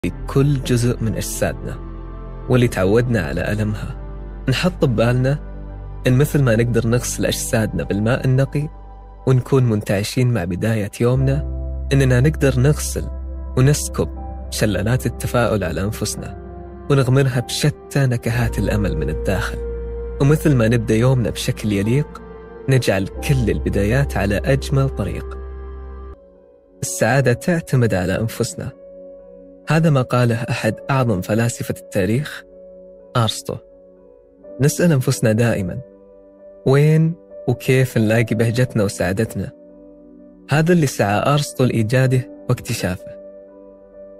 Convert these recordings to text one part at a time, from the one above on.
في كل جزء من أجسادنا واللي تعودنا على ألمها. نحط ببالنا إن مثل ما نقدر نغسل أجسادنا بالماء النقي ونكون منتعشين مع بداية يومنا، إننا نقدر نغسل ونسكب شلالات التفاؤل على أنفسنا ونغمرها بشتى نكهات الأمل من الداخل. ومثل ما نبدأ يومنا بشكل يليق، نجعل كل البدايات على أجمل طريق. السعادة تعتمد على أنفسنا. هذا ما قاله أحد أعظم فلاسفة التاريخ، أرسطو. نسأل أنفسنا دائما وين وكيف نلاقي بهجتنا وسعادتنا. هذا اللي سعى أرسطو لإيجاده واكتشافه.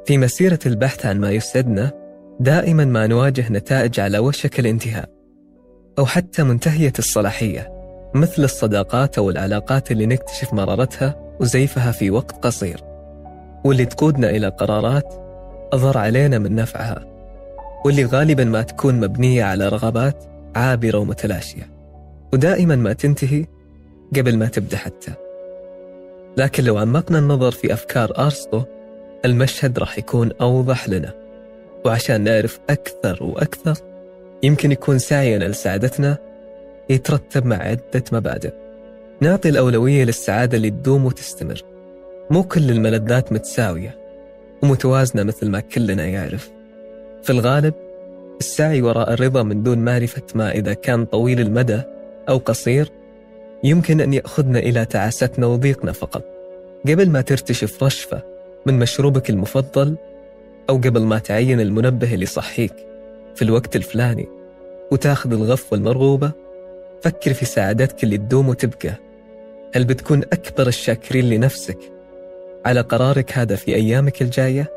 في مسيرة البحث عن ما يسعدنا دائما ما نواجه نتائج على وشك الانتهاء أو حتى منتهية الصلاحية، مثل الصداقات أو العلاقات اللي نكتشف مرارتها وزيفها في وقت قصير، واللي تقودنا إلى قرارات أضر علينا من نفعها، واللي غالبا ما تكون مبنية على رغبات عابرة ومتلاشية، ودائما ما تنتهي قبل ما تبدأ حتى. لكن لو عمقنا النظر في أفكار أرسطو، المشهد راح يكون أوضح لنا. وعشان نعرف أكثر وأكثر، يمكن يكون سعينا لسعادتنا يترتب مع عدة مبادئ. نعطي الأولوية للسعادة اللي تدوم وتستمر. مو كل الملذات متساوية ومتوازنة مثل ما كلنا يعرف. في الغالب السعي وراء الرضا من دون معرفة ما إذا كان طويل المدى أو قصير يمكن أن يأخذنا إلى تعاستنا وضيقنا فقط، قبل ما ترتشف رشفة من مشروبك المفضل، أو قبل ما تعين المنبه اللي يصحيك في الوقت الفلاني وتاخذ الغفوة المرغوبة. فكر في سعادتك اللي تدوم وتبقى. هل بتكون أكبر الشاكرين لنفسك على قرارك هذا في أيامك الجاية؟